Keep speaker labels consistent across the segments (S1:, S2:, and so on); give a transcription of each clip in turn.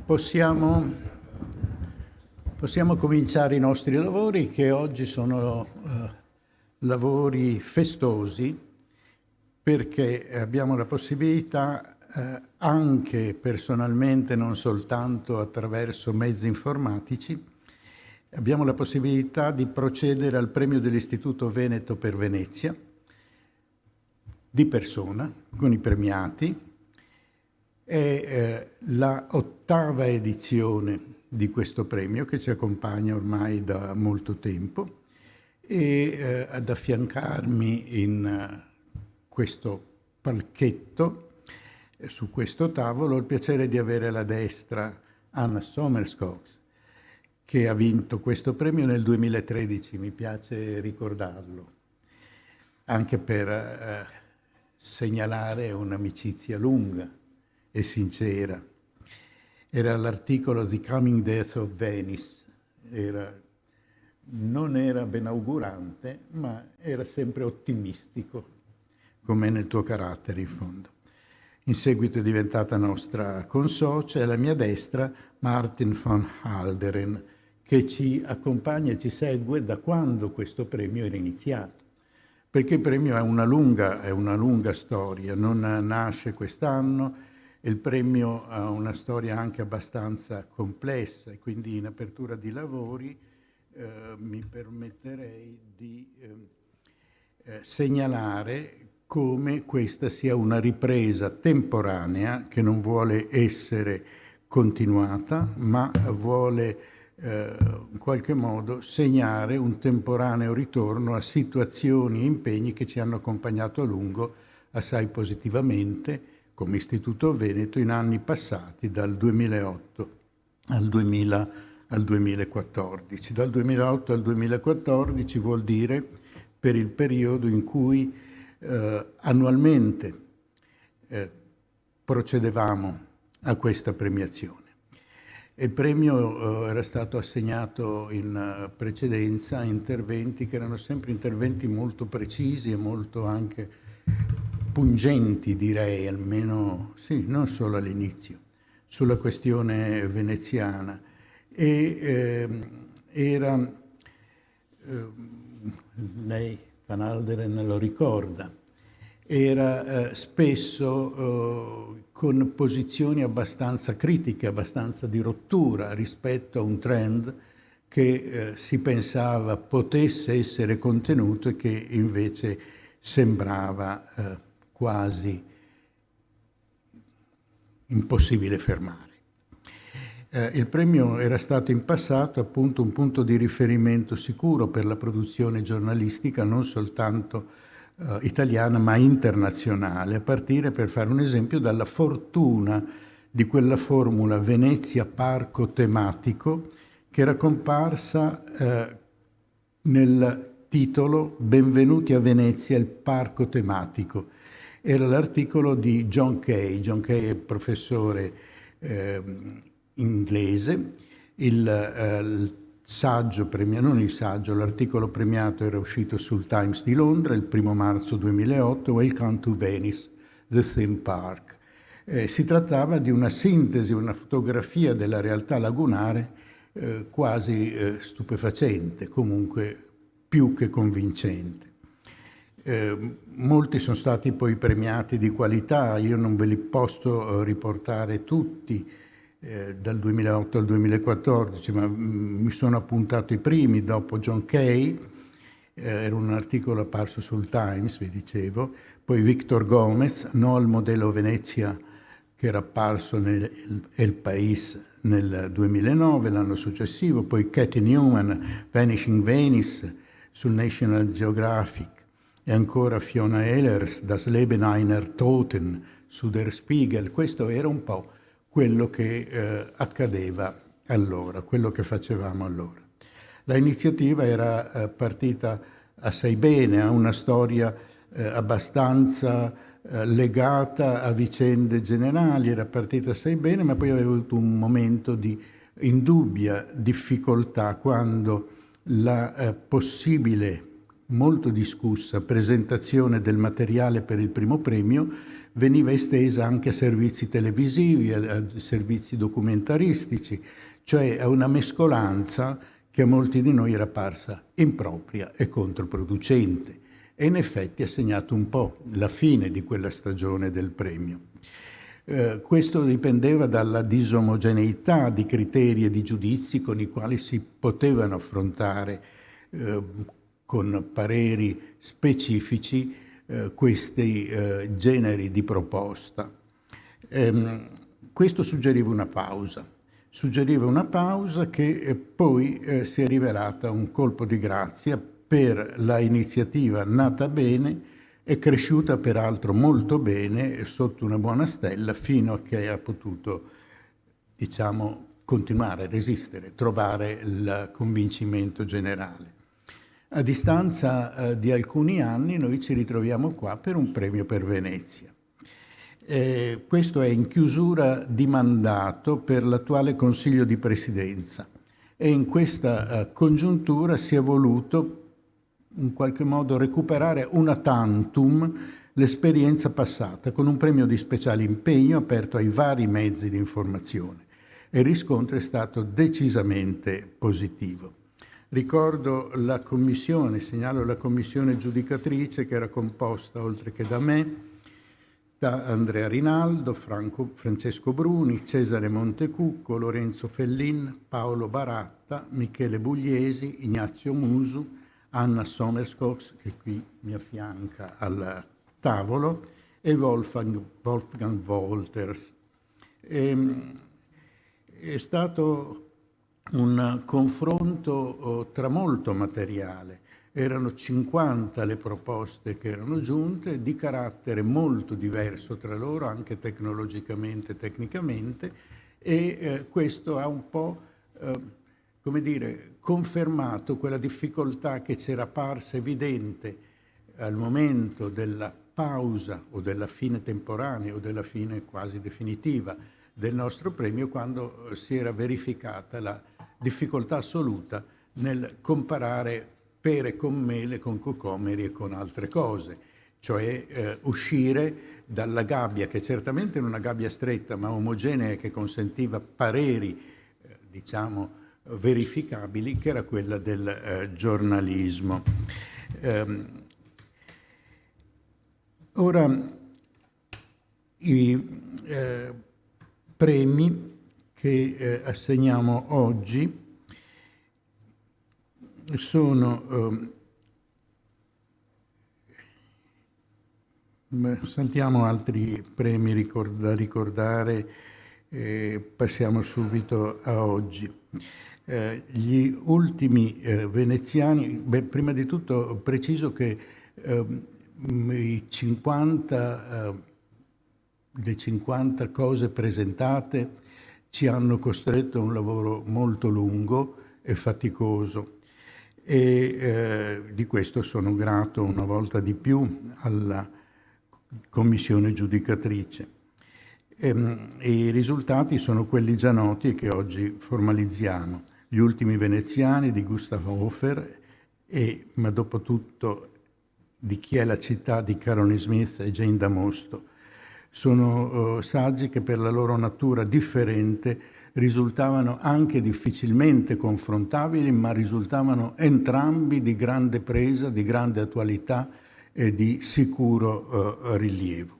S1: Possiamo cominciare i nostri lavori, che oggi sono lavori festosi, perché abbiamo la possibilità, anche personalmente, non soltanto attraverso mezzi informatici, abbiamo la possibilità di procedere al premio dell'Istituto Veneto per Venezia, di persona, con i premiati. È la 8ª edizione di questo premio, che ci accompagna ormai da molto tempo, e ad affiancarmi in questo palchetto, su questo tavolo, ho il piacere di avere alla destra Anna Sommerskog, che ha vinto questo premio nel 2013, mi piace ricordarlo, anche per segnalare un'amicizia lunga e sincera. Era l'articolo The Coming Death of Venice, non era benaugurante, ma era sempre ottimistico, come nel tuo carattere in fondo. In seguito è diventata nostra consocia, e alla mia destra Martin van Halderen, che ci accompagna e ci segue da quando questo premio era iniziato. Perché il premio è una lunga storia, non nasce quest'anno. Il premio ha una storia anche abbastanza complessa, e quindi in apertura di lavori mi permetterei di segnalare come questa sia una ripresa temporanea che non vuole essere continuata, ma vuole in qualche modo segnare un temporaneo ritorno a situazioni e impegni che ci hanno accompagnato a lungo, assai positivamente, come Istituto Veneto in anni passati, dal 2008 al 2014. Dal 2008 al 2014 vuol dire per il periodo in cui annualmente procedevamo a questa premiazione. Il premio era stato assegnato in precedenza a interventi che erano sempre interventi molto precisi e molto anche pungenti, direi, almeno, sì, non solo all'inizio, sulla questione veneziana. E lei, Van Halderen, lo ricorda, era spesso con posizioni abbastanza critiche, abbastanza di rottura rispetto a un trend che si pensava potesse essere contenuto e che invece sembrava quasi impossibile fermare. Il premio era stato in passato appunto un punto di riferimento sicuro per la produzione giornalistica, non soltanto italiana ma internazionale, a partire, per fare un esempio, dalla fortuna di quella formula Venezia Parco Tematico che era comparsa nel titolo Benvenuti a Venezia, il parco tematico. Era l'articolo di John Kay. John Kay è professore inglese. Il saggio premiato, non il saggio, l'articolo premiato era uscito sul Times di Londra il 1 marzo 2008, Welcome to Venice, the Theme Park. Si trattava di una sintesi, una fotografia della realtà lagunare quasi stupefacente, comunque più che convincente. Molti sono stati poi premiati di qualità, io non ve li posso riportare tutti dal 2008 al 2014, ma mi sono appuntato i primi dopo John Kay, era un articolo apparso sul Times, vi dicevo, poi Victor Gomez, no al modello Venezia, che era apparso nel El País nel 2009, l'anno successivo, poi Cathy Newman, Vanishing Venice, sul National Geographic, e ancora Fiona Ehlers, Das Leben einer Toten, su Der Spiegel. Questo era un po' quello che accadeva allora, quello che facevamo allora. L'iniziativa era partita assai bene, ha una storia abbastanza legata a vicende generali, era partita assai bene, ma poi aveva avuto un momento di indubbia difficoltà quando la possibile, molto discussa, presentazione del materiale per il primo premio veniva estesa anche a servizi televisivi, a servizi documentaristici, cioè a una mescolanza che a molti di noi era parsa impropria e controproducente. E in effetti ha segnato un po' la fine di quella stagione del premio. Questo dipendeva dalla disomogeneità di criteri e di giudizi con i quali si potevano affrontare con pareri specifici questi generi di proposta. Questo suggeriva una pausa che poi si è rivelata un colpo di grazia per la iniziativa nata bene e cresciuta peraltro molto bene sotto una buona stella fino a che ha potuto, diciamo, continuare a resistere, trovare il convincimento generale. A distanza di alcuni anni noi ci ritroviamo qua per un premio per Venezia. Questo è in chiusura di mandato per l'attuale Consiglio di Presidenza e in questa congiuntura si è voluto in qualche modo recuperare una tantum l'esperienza passata con un premio di speciale impegno aperto ai vari mezzi di informazione e il riscontro è stato decisamente positivo. Ricordo la commissione, segnalo la commissione giudicatrice che era composta, oltre che da me, da Andrea Rinaldo, Francesco Bruni, Cesare Montecucco, Lorenzo Fellin, Paolo Baratta, Michele Bugliesi, Ignazio Musu, Anna Sommerskov, che qui mi affianca al tavolo, e Wolfgang Wolters. È stato un confronto tramolto materiale. Erano 50 le proposte che erano giunte, di carattere molto diverso tra loro, anche tecnologicamente e tecnicamente, e questo ha un po', come dire, confermato quella difficoltà che c'era parsa evidente al momento della pausa o della fine temporanea o della fine quasi definitiva del nostro premio, quando si era verificata la difficoltà assoluta nel comparare pere con mele, con cocomeri e con altre cose, cioè uscire dalla gabbia, che certamente era una gabbia stretta ma omogenea e che consentiva pareri, diciamo, verificabili, che era quella del giornalismo. Ora, i premi che assegniamo oggi sono, saltiamo altri premi da ricordare, passiamo subito a oggi. Gli ultimi veneziani, prima di tutto preciso che le 50 cose presentate ci hanno costretto a un lavoro molto lungo e faticoso e di questo sono grato una volta di più alla commissione giudicatrice. I risultati sono quelli già noti e che oggi formalizziamo. Gli ultimi veneziani di Gustav Hofer ma dopo tutto di Chi è la città di Caroline Smith e Jane Damosto. Sono saggi che per la loro natura differente risultavano anche difficilmente confrontabili, ma risultavano entrambi di grande presa, di grande attualità e di sicuro rilievo.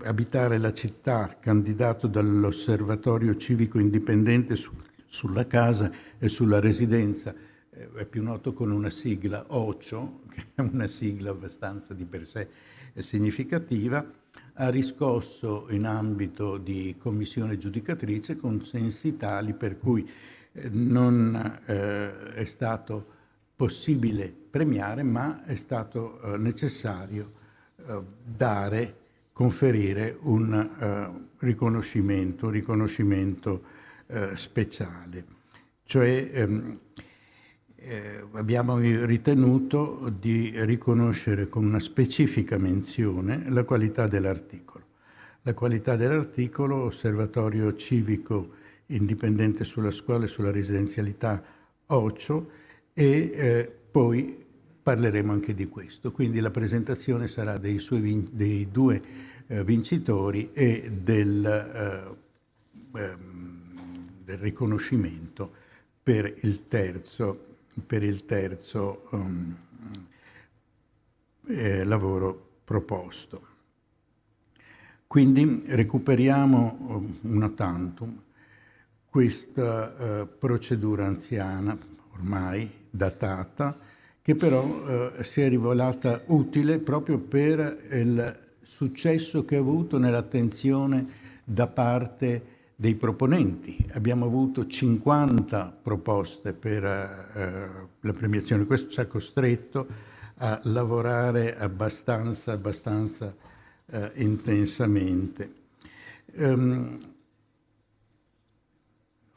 S1: Abitare la città, candidato dall'Osservatorio Civico Indipendente sulla casa e sulla residenza, è più noto con una sigla OCIO, che è una sigla abbastanza di per sé significativa, ha riscosso in ambito di commissione giudicatrice consensi tali per cui non è stato possibile premiare, ma è stato necessario conferire un riconoscimento speciale. Cioè abbiamo ritenuto di riconoscere con una specifica menzione la qualità dell'articolo. La qualità dell'articolo, Osservatorio Civico Indipendente sulla scuola e sulla residenzialità OCIO, e poi parleremo anche di questo. Quindi la presentazione sarà dei due vincitori e del riconoscimento per il terzo lavoro proposto. Quindi recuperiamo una tantum questa procedura anziana, ormai datata, che però si è rivelata utile proprio per il successo che ha avuto nell'attenzione da parte dei proponenti. Abbiamo avuto 50 proposte per la premiazione, questo ci ha costretto a lavorare abbastanza intensamente.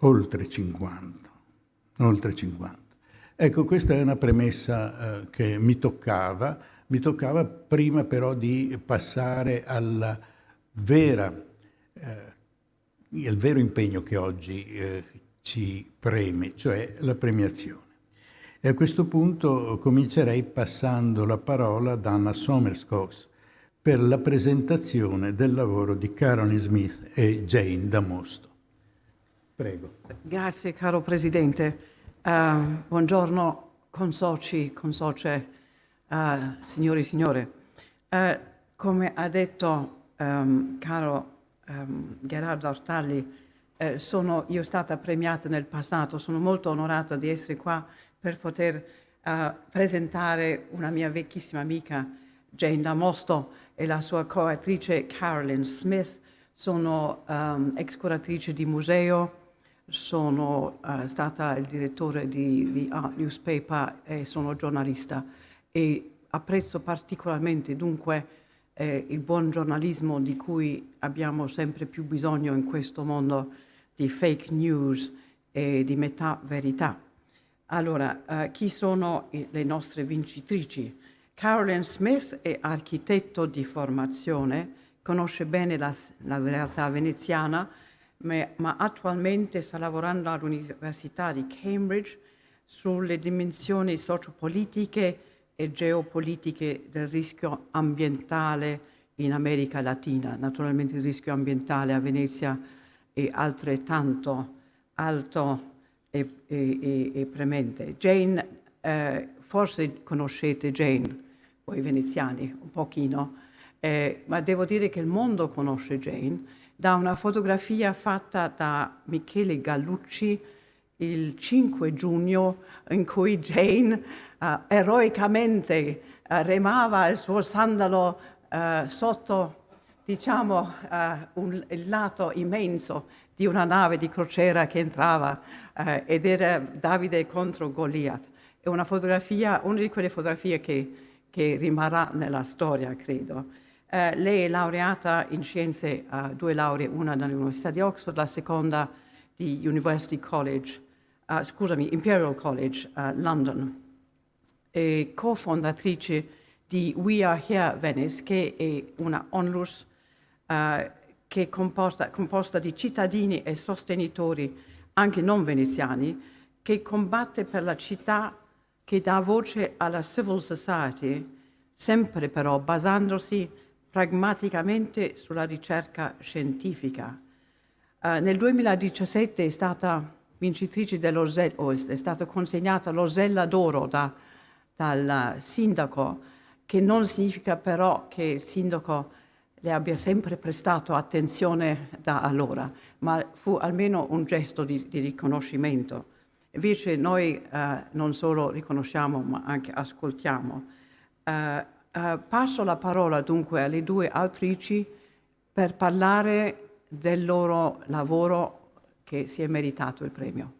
S1: Oltre 50. Ecco, questa è una premessa che mi toccava prima però di passare al vero impegno che oggi ci preme, cioè la premiazione. E a questo punto comincerei passando la parola ad Anna Sommerskov per la presentazione del lavoro di Carolyn Smith e Jane Damosto. Prego.
S2: Grazie, caro Presidente. Buongiorno, consoci, consocie, signori e signore. Come ha detto caro Gerardo Artalli, io stata premiata nel passato, sono molto onorata di essere qua per poter presentare una mia vecchissima amica, Jane Damosto, e la sua coautrice Carolyn Smith. Sono ex curatrice di museo, sono stata il direttore di The Art Newspaper e sono giornalista e apprezzo particolarmente dunque il buon giornalismo di cui abbiamo sempre più bisogno in questo mondo di fake news e di metà verità. Allora, chi sono le nostre vincitrici? Carolyn Smith è architetto di formazione, conosce bene la realtà veneziana, ma attualmente sta lavorando all'Università di Cambridge sulle dimensioni sociopolitiche e geopolitiche del rischio ambientale in America Latina. Naturalmente il rischio ambientale a Venezia è altrettanto alto e premente. Jane, forse conoscete Jane, voi veneziani, un pochino, ma devo dire che il mondo conosce Jane da una fotografia fatta da Michele Gallucci il 5 giugno in cui Jane eroicamente remava il suo sandalo sotto, diciamo, il lato immenso di una nave di crociera che entrava ed era Davide contro Goliath. È una fotografia, una di quelle fotografie che rimarrà nella storia, credo. Lei è laureata in scienze, 2 lauree, una dall'Università di Oxford, la seconda di University College, Imperial College, London. È cofondatrice di We Are Here Venice, che è una onlus che è composta di cittadini e sostenitori, anche non veneziani, che combatte per la città, che dà voce alla civil society, sempre però basandosi pragmaticamente sulla ricerca scientifica. Nel 2017 è stata vincitrice è stata consegnata l'Osella d'Oro dal sindaco, che non significa però che il sindaco le abbia sempre prestato attenzione da allora, ma fu almeno un gesto di riconoscimento. Invece noi non solo riconosciamo, ma anche ascoltiamo. Passo la parola dunque alle 2 autrici per parlare del loro lavoro che si è meritato il premio.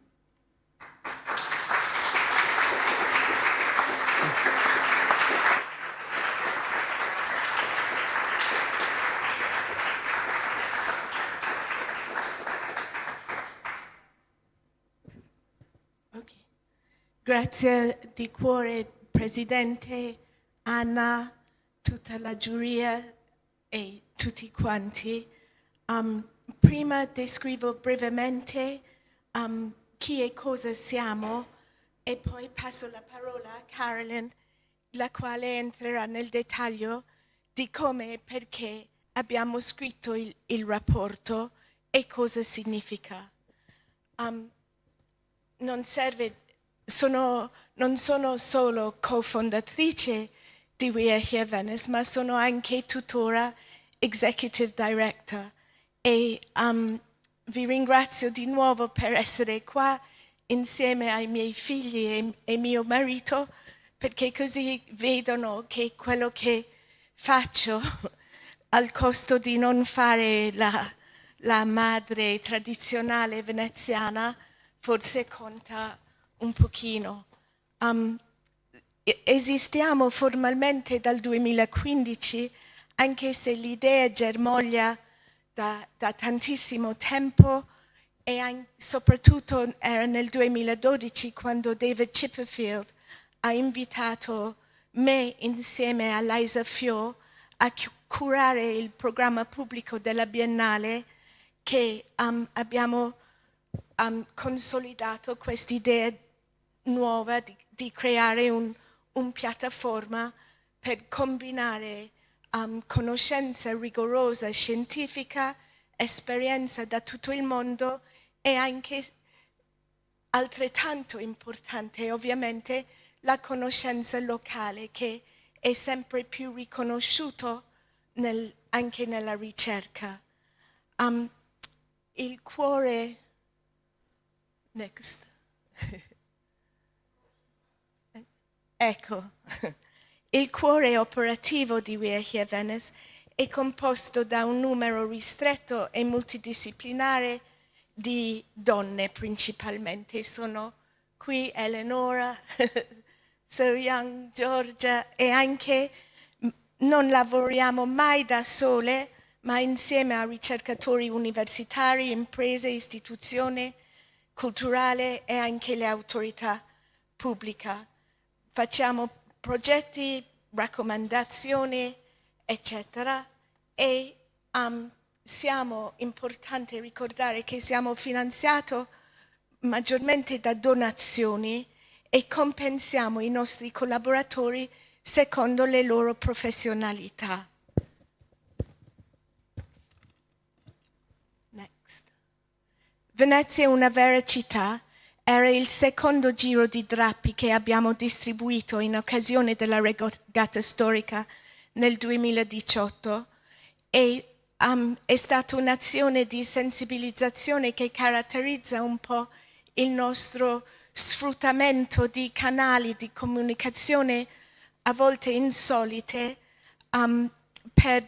S3: Okay. Grazie di cuore, Presidente, Anna, tutta la giuria e tutti quanti. Prima descrivo brevemente chi e cosa siamo e poi passo la parola a Carolyn la quale entrerà nel dettaglio di come e perché abbiamo scritto il rapporto e cosa significa. Non sono solo cofondatrice di We Are Here Venice, ma sono anche tuttora Executive Director e vi ringrazio di nuovo per essere qua insieme ai miei figli e mio marito, perché così vedono che quello che faccio al costo di non fare la madre tradizionale veneziana forse conta un pochino. Esistiamo formalmente dal 2015, anche se l'idea germoglia da tantissimo tempo e soprattutto era nel 2012 quando David Chipperfield ha invitato me insieme a Liza Fio a curare il programma pubblico della Biennale, che abbiamo consolidato quest'idea nuova di creare un piattaforma per combinare conoscenza rigorosa scientifica, esperienza da tutto il mondo e anche altrettanto importante ovviamente la conoscenza locale, che è sempre più riconosciuto anche nella ricerca. Il cuore next. Ecco, il cuore operativo di We Are Here Venice è composto da un numero ristretto e multidisciplinare di donne principalmente. Sono qui Eleonora, So Young, Giorgia, e anche non lavoriamo mai da sole, ma insieme a ricercatori universitari, imprese, istituzioni culturali e anche le autorità pubbliche. Facciamo progetti, raccomandazioni, eccetera, e siamo importante ricordare che siamo finanziati maggiormente da donazioni e compensiamo i nostri collaboratori secondo le loro professionalità. Next. Venezia è una vera città. Era il secondo giro di drappi che abbiamo distribuito in occasione della regata storica nel 2018 e è stata un'azione di sensibilizzazione che caratterizza un po' il nostro sfruttamento di canali di comunicazione a volte insolite per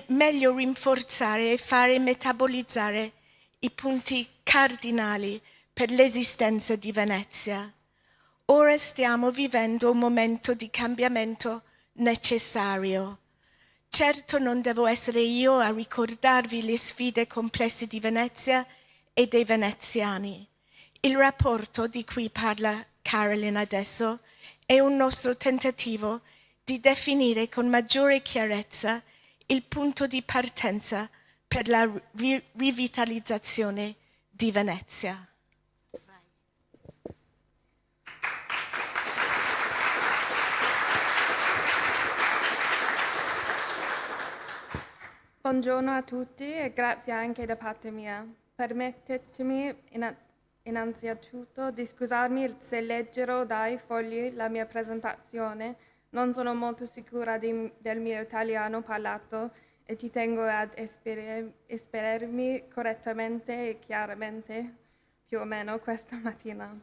S3: meglio rinforzare e fare metabolizzare i punti cardinali per l'esistenza di Venezia. Ora stiamo vivendo un momento di cambiamento necessario. Certo non devo essere io a ricordarvi le sfide complesse di Venezia e dei veneziani. Il rapporto di cui parla Carolyn adesso è un nostro tentativo di definire con maggiore chiarezza il punto di partenza per la rivitalizzazione di Venezia.
S4: Buongiorno a tutti e grazie anche da parte mia. Permettetemi innanzitutto di scusarmi se leggerò dai fogli la mia presentazione. Non sono molto sicura del mio italiano parlato e ti tengo ad esprimermi correttamente e chiaramente, più o meno, questa mattina.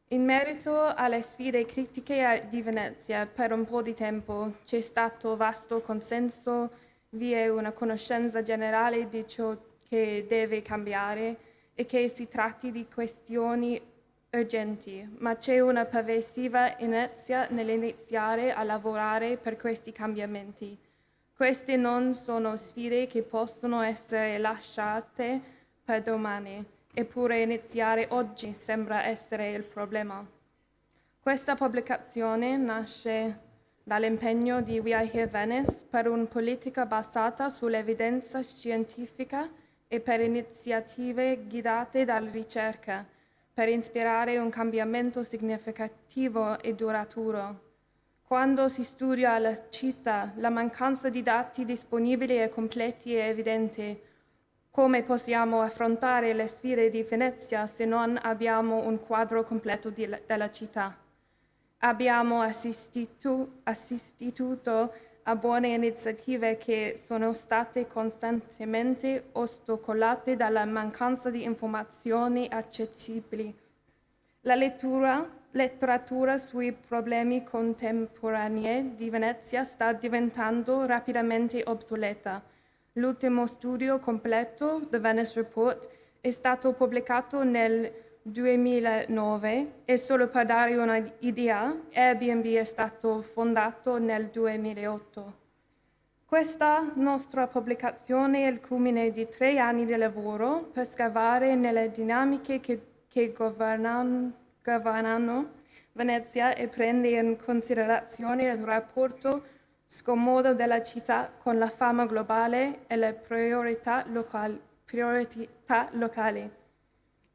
S4: In merito alle sfide critiche di Venezia, per un po' di tempo c'è stato vasto consenso, vi è una conoscenza generale di ciò che deve cambiare e che si tratti di questioni urgenti, ma c'è una pervasiva inerzia nell'iniziare a lavorare per questi cambiamenti. Queste non sono sfide che possono essere lasciate per domani, eppure iniziare oggi sembra essere il problema. Questa pubblicazione nasce dall'impegno di We Are Here Venice per una politica basata sull'evidenza scientifica e per iniziative guidate dalla ricerca, per ispirare un cambiamento significativo e duraturo. Quando si studia la città, la mancanza di dati disponibili e completi è evidente. Come possiamo affrontare le sfide di Venezia se non abbiamo un quadro completo della città? Abbiamo assistito a buone iniziative che sono state costantemente ostacolate dalla mancanza di informazioni accessibili. La letteratura sui problemi contemporanei di Venezia sta diventando rapidamente obsoleta. L'ultimo studio completo, The Venice Report, è stato pubblicato nel 2009 e solo per dare un'idea, Airbnb è stato fondato nel 2008. Questa nostra pubblicazione è il culmine di 3 anni di lavoro per scavare nelle dinamiche che governano Venezia e prende in considerazione il rapporto scomodo della città con la fama globale e le priorità locali.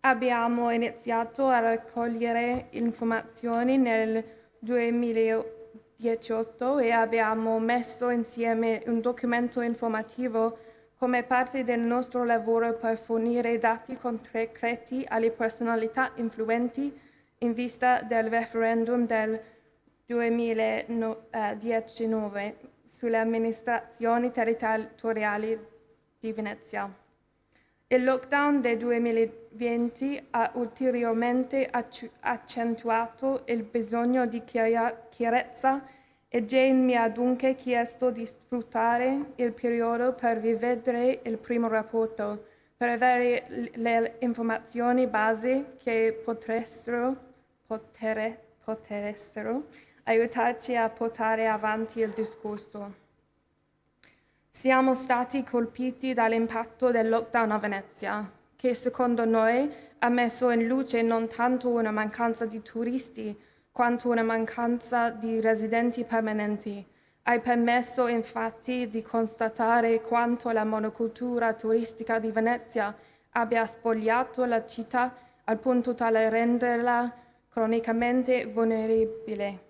S4: Abbiamo iniziato a raccogliere informazioni nel 2018 e abbiamo messo insieme un documento informativo come parte del nostro lavoro per fornire dati concreti alle personalità influenti in vista del referendum del 2019 sulle amministrazioni territoriali di Venezia. Il lockdown del 2020 ha ulteriormente accentuato il bisogno di chiarezza e Jane mi ha dunque chiesto di sfruttare il periodo per rivedere il primo rapporto, per avere le informazioni base che potessero aiutarci a portare avanti il discorso. Siamo stati colpiti dall'impatto del lockdown a Venezia, che secondo noi ha messo in luce non tanto una mancanza di turisti, quanto una mancanza di residenti permanenti. Ha permesso infatti di constatare quanto la monocultura turistica di Venezia abbia spogliato la città al punto tale da renderla cronicamente vulnerabile.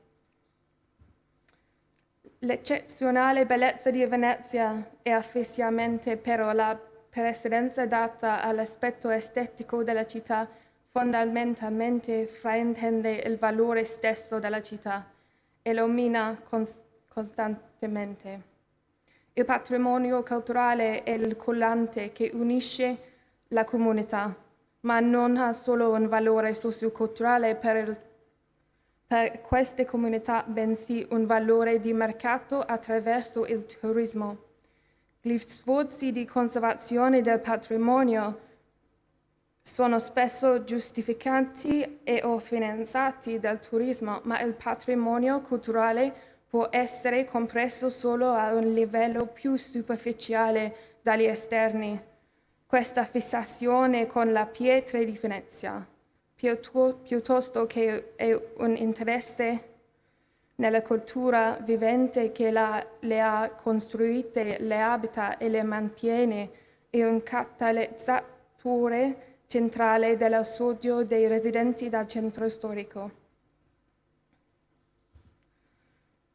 S4: L'eccezionale bellezza di Venezia è effettivamente però la precedenza data all'aspetto estetico della città fondamentalmente fraintende il valore stesso della città e lo mina costantemente. Il patrimonio culturale è il collante che unisce la comunità, ma non ha solo un valore socioculturale per queste comunità, bensì un valore di mercato attraverso il turismo. Gli sforzi di conservazione del patrimonio sono spesso giustificati o finanziati dal turismo, ma il patrimonio culturale può essere compreso solo a un livello più superficiale dagli esterni. Questa fissazione con la pietra di Venezia, piuttosto che un interesse nella cultura vivente che le ha costruite, le abita e le mantiene, è un catalizzatore centrale dell'associo dei residenti del centro storico.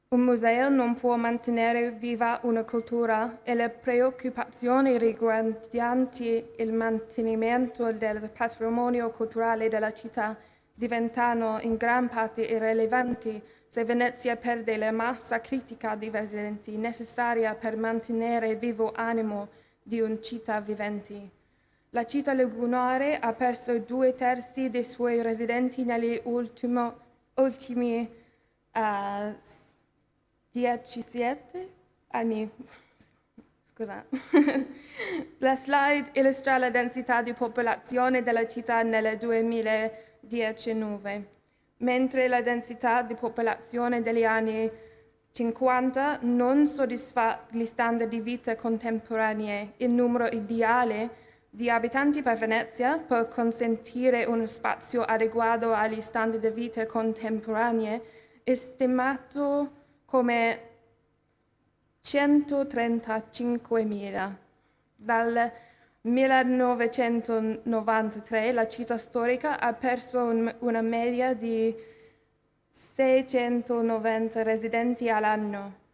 S4: Un museo non può mantenere viva una cultura e le preoccupazioni riguardanti il mantenimento del patrimonio culturale della città diventano in gran parte irrilevanti se Venezia perde la massa critica di residenti necessaria per mantenere vivo l'animo di una città vivente. La città lagunare ha perso 2/3 dei suoi residenti negli ultimi 17 anni. Scusa. La slide illustra la densità di popolazione della città nel 2019, mentre la densità di popolazione degli anni 50 non soddisfa gli standard di vita contemporanei. Il numero ideale di abitanti per Venezia per consentire uno spazio adeguato agli standard di vita contemporanei è stimato come 135.000. Dal 1993 la città storica ha perso una media di 690 residenti all'anno.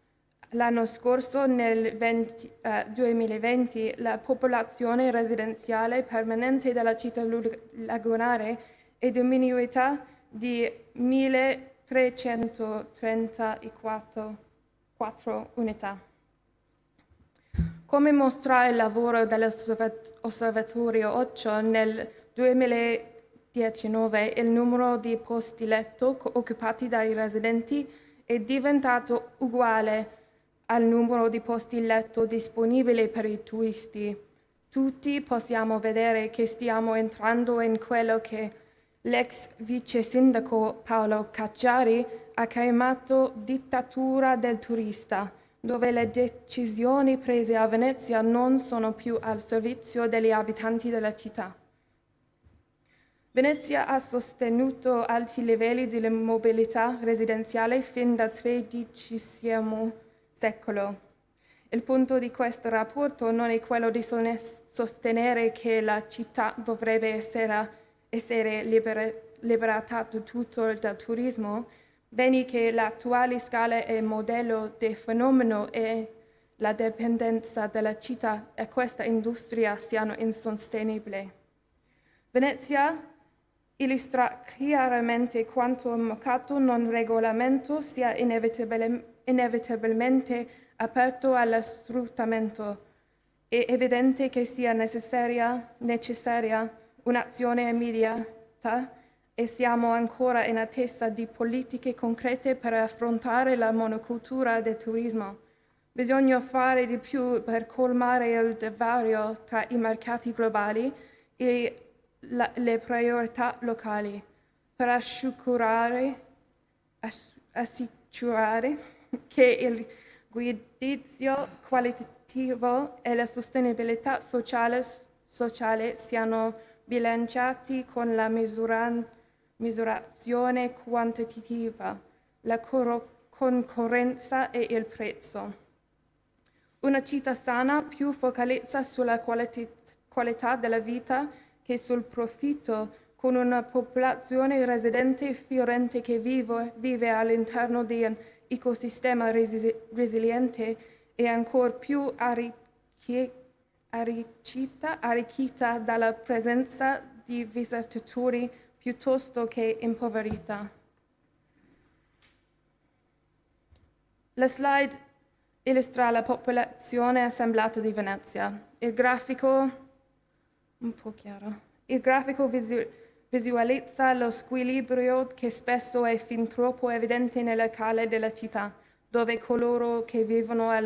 S4: L'anno scorso, nel 2020, la popolazione residenziale permanente della città lagunare è diminuita di 1.334 unità. Come mostra il lavoro dell'Osservatorio OCCO, nel 2019 il numero di posti letto occupati dai residenti è diventato uguale al numero di posti letto disponibili per i turisti. Tutti possiamo vedere che stiamo entrando in quello che l'ex vice sindaco Paolo Cacciari ha chiamato dittatura del turista, dove le decisioni prese a Venezia non sono più al servizio degli abitanti della città. Venezia ha sostenuto alti livelli di mobilità residenziale fin dal XIII secolo. Il punto di questo rapporto non è quello di sostenere che la città dovrebbe essere liberata da tutto dal turismo, bensì che l'attuale scala e modello del fenomeno e la dipendenza della città e questa industria siano insostenibili. Venezia illustra chiaramente quanto un mercato non regolamento sia inevitabilmente aperto allo sfruttamento. È evidente che sia necessaria un'azione immediata e siamo ancora in attesa di politiche concrete per affrontare la monocultura del turismo. Bisogna fare di più per colmare il divario tra i mercati globali e le priorità locali, per assicurare che il giudizio qualitativo e la sostenibilità sociale siano bilanciati con la misurazione quantitativa, la concorrenza e il prezzo. Una città sana più focalizza sulla qualità della vita che sul profitto, con una popolazione residente fiorente che vive all'interno di un ecosistema resiliente e ancora più arricchita dalla presenza di visitatori piuttosto che impoverita. La slide illustra la popolazione assemblata di Venezia. Il grafico visualizza lo squilibrio che spesso è fin troppo evidente nelle cale della città, dove coloro che vivono e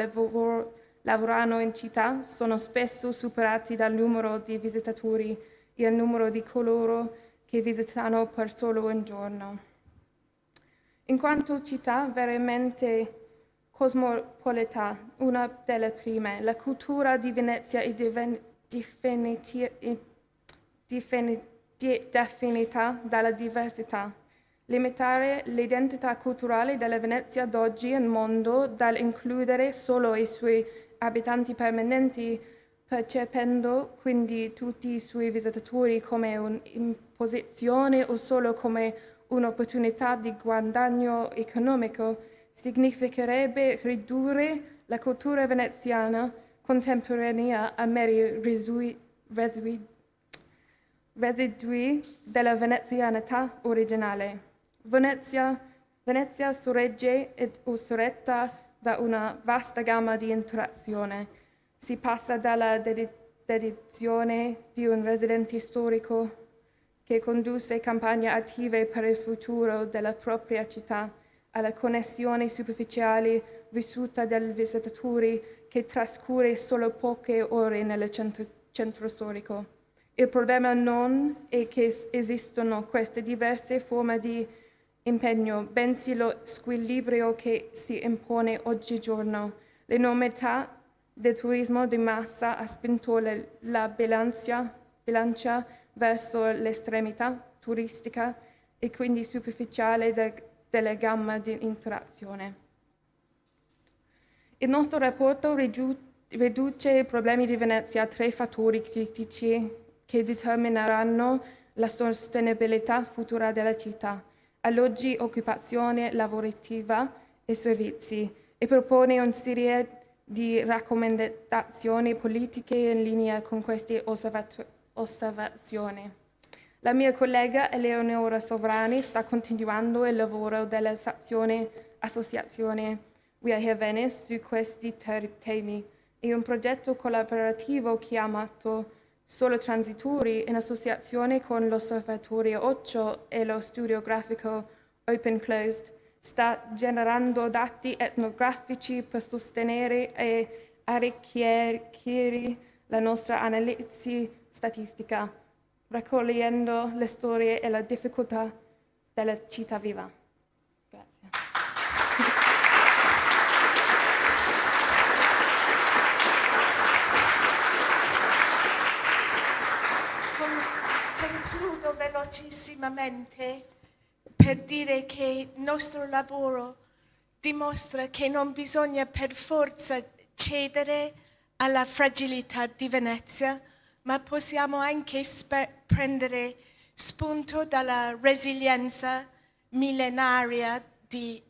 S4: lavorano in città sono spesso superati dal numero di visitatori e il numero di coloro che visitano per solo un giorno. In quanto città veramente cosmopolita, una delle prime, la cultura di Venezia è definita dalla diversità. Limitare l'identità culturale della Venezia d'oggi in mondo dall'includere solo i suoi abitanti permanenti, percependo quindi tutti i suoi visitatori come un'imposizione o solo come un'opportunità di guadagno economico, significherebbe ridurre la cultura veneziana contemporanea a meri residui della venezianità originale. Venezia sorregge ed osseretta da una vasta gamma di interazione. Si passa dalla dedizione di un residente storico che conduce campagne attive per il futuro della propria città, alla connessione superficiale vissuta dai visitatori che trascorre solo poche ore nel centro storico. Il problema non è che esistono queste diverse forme di impegno, bensì lo squilibrio che si impone oggigiorno. L'enormità del turismo di massa ha spinto la bilancia verso l'estremità turistica e quindi superficiale della gamma di interazione. Il nostro rapporto riduce i problemi di Venezia a 3 fattori critici che determineranno la sostenibilità futura della città: alloggi, occupazione lavorativa e servizi e propone una serie di raccomandazioni politiche in linea con queste osservazioni. La mia collega Eleonora Sovrani sta continuando il lavoro della associazione We Are Here Venice su questi temi e un progetto collaborativo chiamato Solo Transitori in associazione con l'Osservatorio 8 e lo studio grafico Open Closed sta generando dati etnografici per sostenere e arricchire la nostra analisi statistica, raccogliendo le storie e le difficoltà della città viva. Grazie.
S3: Concludo velocissimamente per dire che il nostro lavoro dimostra che non bisogna per forza cedere alla fragilità di Venezia, ma possiamo anche prendere spunto dalla resilienza millenaria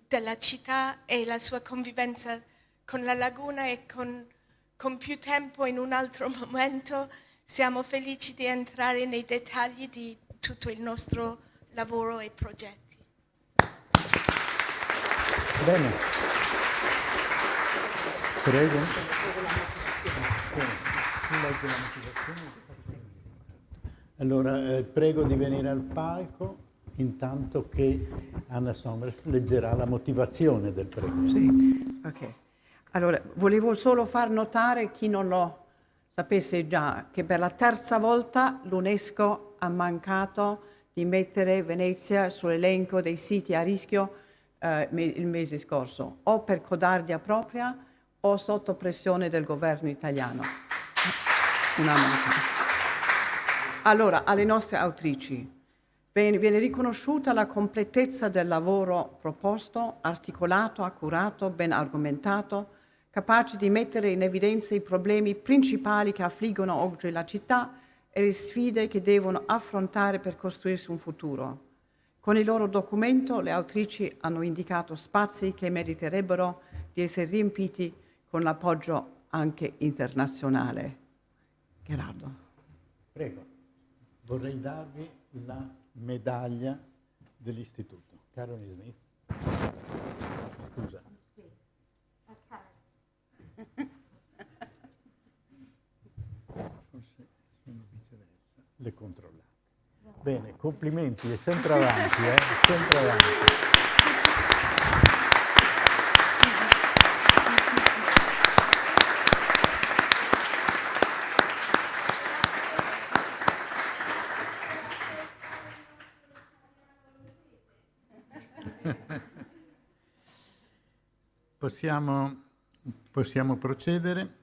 S3: della città e la sua convivenza con la laguna e con più tempo in un altro momento. Siamo felici di entrare nei dettagli di tutto il nostro lavoro e progetti.
S1: Bene. Prego. Allora, prego di venire al palco intanto che Anna Somers leggerà la motivazione del premio.
S2: Sì, ok. Allora, volevo solo far notare, chi non lo sapesse già, che per la terza volta l'UNESCO ha mancato di mettere Venezia sull'elenco dei siti a rischio il mese scorso, o per codardia propria o sotto pressione del governo italiano. Una mancanza. Allora, alle nostre autrici viene riconosciuta la completezza del lavoro proposto, articolato, accurato, ben argomentato, capace di mettere in evidenza i problemi principali che affliggono oggi la città e le sfide che devono affrontare per costruirsi un futuro. Con il loro documento le autrici hanno indicato spazi che meriterebbero di essere riempiti con l'appoggio anche internazionale. Gerardo.
S1: Prego, vorrei darvi la medaglia dell'istituto. Caroline Smith. Scusa. Forse sono viceversa. Le controllate. Bene, complimenti, è sempre avanti, sempre avanti. Possiamo procedere.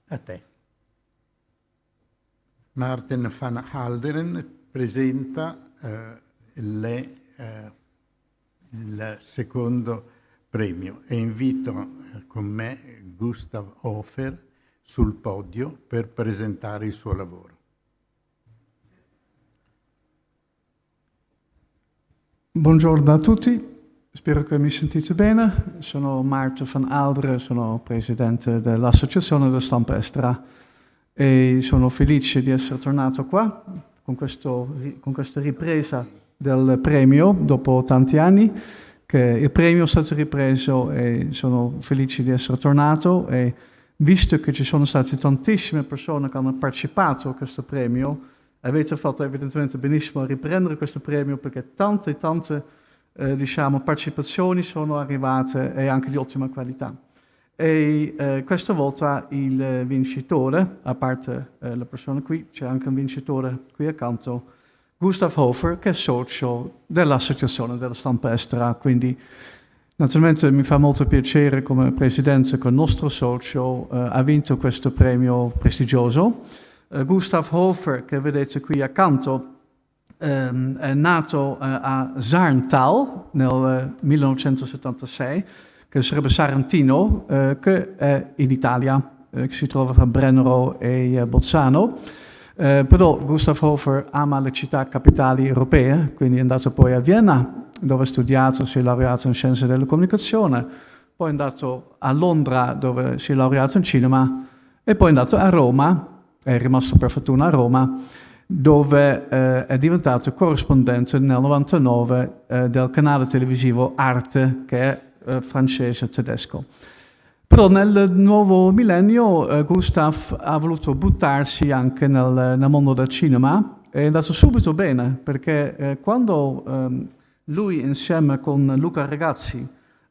S1: A te. Maarten van Halderen presenta il secondo premio e invito con me Gustav Hofer sul podio per presentare il suo lavoro.
S5: Buongiorno a tutti, spero che mi sentite bene. Sono Maarten van Halderen, sono presidente dell'Associazione della Stampa Estera e sono felice di essere tornato qua con questa ripresa del premio dopo tanti anni. Che il premio è stato ripreso e sono felice di essere tornato e visto che ci sono state tantissime persone che hanno partecipato a questo premio, avete fatto evidentemente benissimo a riprendere questo premio perché tante partecipazioni sono arrivate e anche di ottima qualità. E questa volta il vincitore, a parte la persona qui, c'è anche un vincitore qui accanto, Gustav Hofer, che è socio dell'Associazione della Stampa Estera, quindi naturalmente mi fa molto piacere come presidente che il nostro socio ha vinto questo premio prestigioso. Gustav Hofer, che vedete qui accanto, è nato a Zaarntal nel 1976, che sarebbe Sarantino, che è in Italia, che si trova fra Brennero e Bolzano. Però Gustav Hofer ama le città capitali europee, quindi è andato poi a Vienna, dove ha studiato, si è laureato in scienze della comunicazione, poi è andato a Londra, dove si è laureato in cinema, e poi è andato a Roma, è rimasto per fortuna a Roma, dove è diventato corrispondente nel 99 del canale televisivo Arte, che è francese-tedesco. Però nel nuovo millennio Gustav ha voluto buttarsi anche nel mondo del cinema, è andato subito bene, perché quando lui insieme con Luca Ragazzi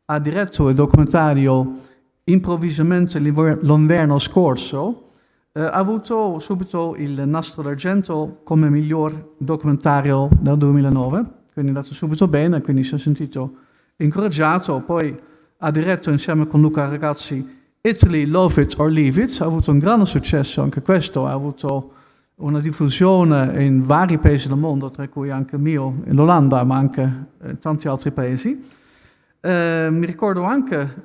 S5: ha diretto il documentario Improvvisamente l'inverno scorso, ha avuto subito il Nastro d'Argento come miglior documentario nel 2009, quindi è andato subito bene, quindi si è sentito incoraggiato. Poi ha diretto insieme con Luca Ragazzi Italy, Love It or Leave It, ha avuto un grande successo anche questo, ha avuto una diffusione in vari paesi del mondo, tra cui anche il mio, l'Olanda, ma anche tanti altri paesi. Mi ricordo anche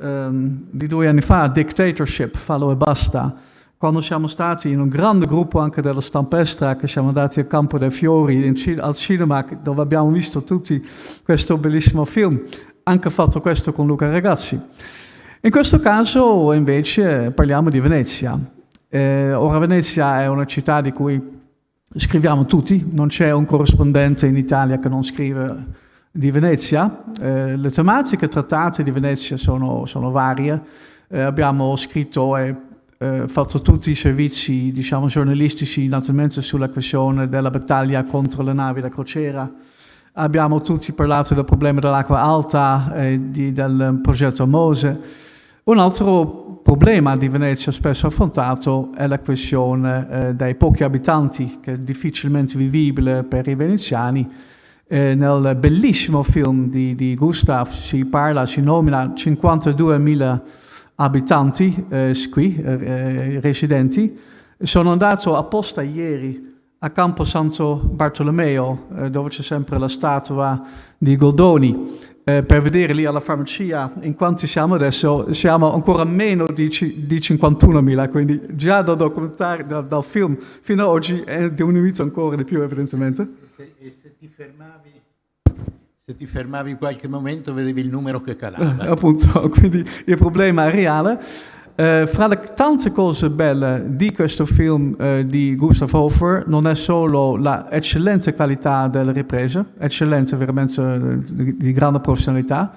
S5: di 2 anni fa, Dictatorship, Fallo e Basta, quando siamo stati in un grande gruppo anche della Stampestra, che siamo andati al Campo dei Fiori, al cinema, dove abbiamo visto tutti questo bellissimo film, anche fatto questo con Luca Ragazzi. In questo caso invece parliamo di Venezia. Ora Venezia è una città di cui scriviamo tutti, non c'è un corrispondente in Italia che non scrive di Venezia. Le tematiche trattate di Venezia sono varie. Abbiamo scritto e fatto tutti i servizi, diciamo, giornalistici, naturalmente sulla questione della battaglia contro le navi da crociera. Abbiamo tutti parlato del problema dell'acqua alta, del progetto Mose. Un altro problema di Venezia spesso affrontato è la questione dei pochi abitanti, che è difficilmente vivibile per i veneziani. Nel bellissimo film di Gustav si nomina 52.000 abitanti qui, residenti. Sono andato apposta ieri a Campo Santo Bartolomeo, dove c'è sempre la statua di Goldoni, per vedere lì alla farmacia in quanti siamo adesso. Siamo ancora meno di 51.000, quindi già dal documentario, dal film fino ad oggi è diminuito ancora di più, evidentemente.
S1: E se ti fermavi qualche momento vedevi il numero che calava.
S5: Appunto, quindi il problema è reale. Fra le tante cose belle di questo film di Gustav Hofer non è solo la eccellente qualità delle riprese, eccellente veramente di grande professionalità,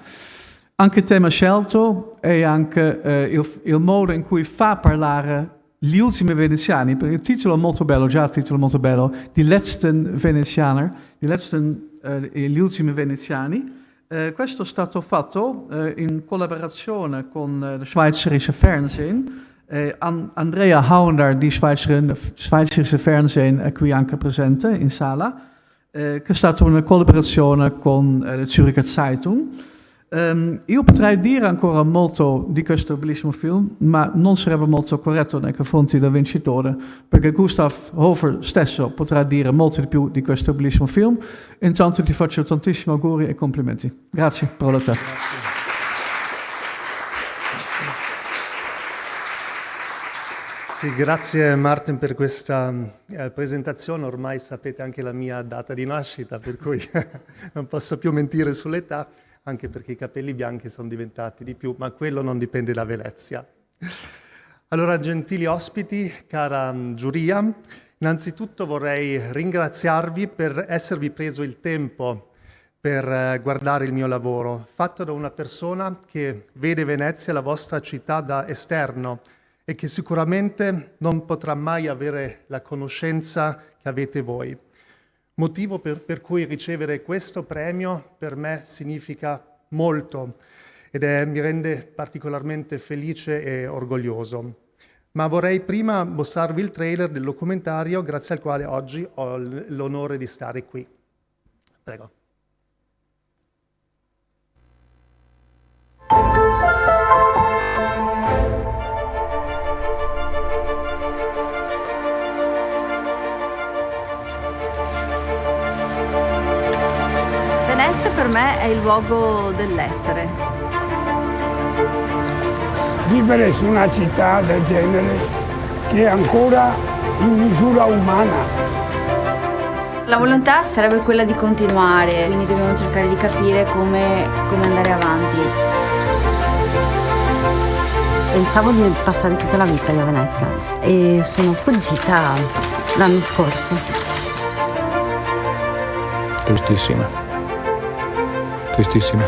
S5: anche il tema scelto e anche il modo in cui fa parlare gli ultimi veneziani. Il titolo è molto bello, già il titolo è molto bello, Die letzten Venezianer, gli ultimi veneziani. Questo è stato fatto in collaborazione con il Schweizerische Fernsehen. Andrea Hauender di Schweizerische Fernsehen è qui anche presente in sala, che è stata una collaborazione con la Zürcher Zeitung. Io potrei dire ancora molto di questo bellissimo film, ma non sarebbe molto corretto nei confronti del vincitore, perché Gustav Hofer stesso potrà dire molto di più di questo bellissimo film. Intanto ti faccio tantissimi auguri e complimenti. Grazie, parola a te.
S6: Sì, grazie Martin per questa presentazione. Ormai sapete anche la mia data di nascita, per cui non posso più mentire sull'età, anche perché i capelli bianchi sono diventati di più, ma quello non dipende da Venezia. Allora, gentili ospiti, cara giuria, innanzitutto vorrei ringraziarvi per esservi preso il tempo per guardare il mio lavoro, fatto da una persona che vede Venezia, la vostra città, da esterno e che sicuramente non potrà mai avere la conoscenza che avete voi. Motivo per cui ricevere questo premio per me significa molto ed mi rende particolarmente felice e orgoglioso. Ma vorrei prima mostrarvi il trailer del documentario grazie al quale oggi ho l'onore di stare qui. Prego.
S7: Venezia per me è il luogo dell'essere.
S8: Vivere su una città del genere che ancora in misura umana.
S9: La volontà sarebbe quella di continuare, quindi dobbiamo cercare di capire come andare avanti.
S10: Pensavo di passare tutta la vita io a Venezia e sono fuggita l'anno scorso.
S11: Tristissima. Tristissima.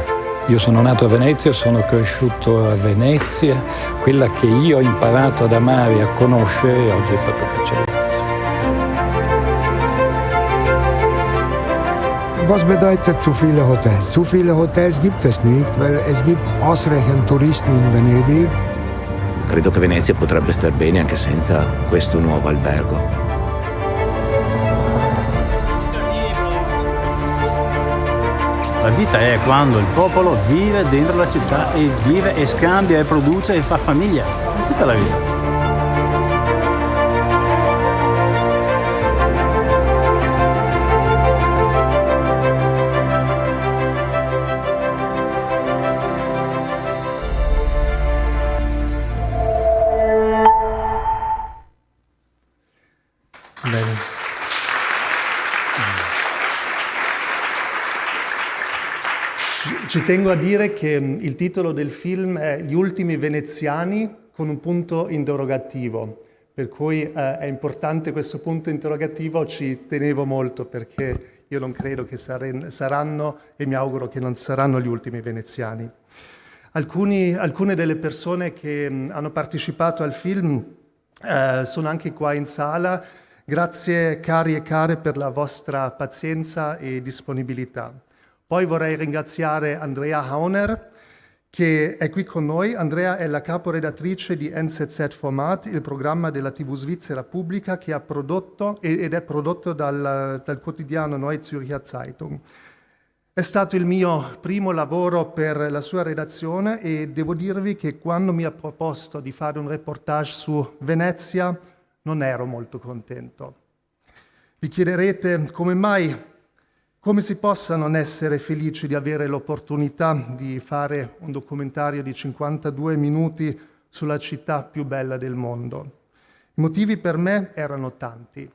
S11: Io sono nato a Venezia, sono cresciuto a Venezia, quella che io ho imparato ad amare e a conoscere oggi è proprio cancellata.
S8: Was bedeutet zu viele Hotels? Zu viele Hotels gibt es nicht, weil es gibt ausreichend Touristen in Venedig.
S12: Credo che Venezia potrebbe star bene anche senza questo nuovo albergo.
S13: La vita è quando il popolo vive dentro la città e vive e scambia e produce e fa famiglia. Questa è la vita.
S6: Ci tengo a dire che il titolo del film è Gli ultimi veneziani con un punto interrogativo, per cui è importante questo punto interrogativo, ci tenevo molto perché io non credo che saranno e mi auguro che non saranno gli ultimi veneziani. Alcune delle persone che hanno partecipato al film sono anche qua in sala. Grazie cari e care per la vostra pazienza e disponibilità. Poi vorrei ringraziare Andrea Hauner, che è qui con noi. Andrea è la caporedattrice di NZZ Format, il programma della TV svizzera pubblica che ha prodotto ed è prodotto dal quotidiano Neue Zürcher Zeitung. È stato il mio primo lavoro per la sua redazione e devo dirvi che quando mi ha proposto di fare un reportage su Venezia non ero molto contento. Vi chiederete come si possa non essere felici di avere l'opportunità di fare un documentario di 52 minuti sulla città più bella del mondo. I motivi per me erano tanti.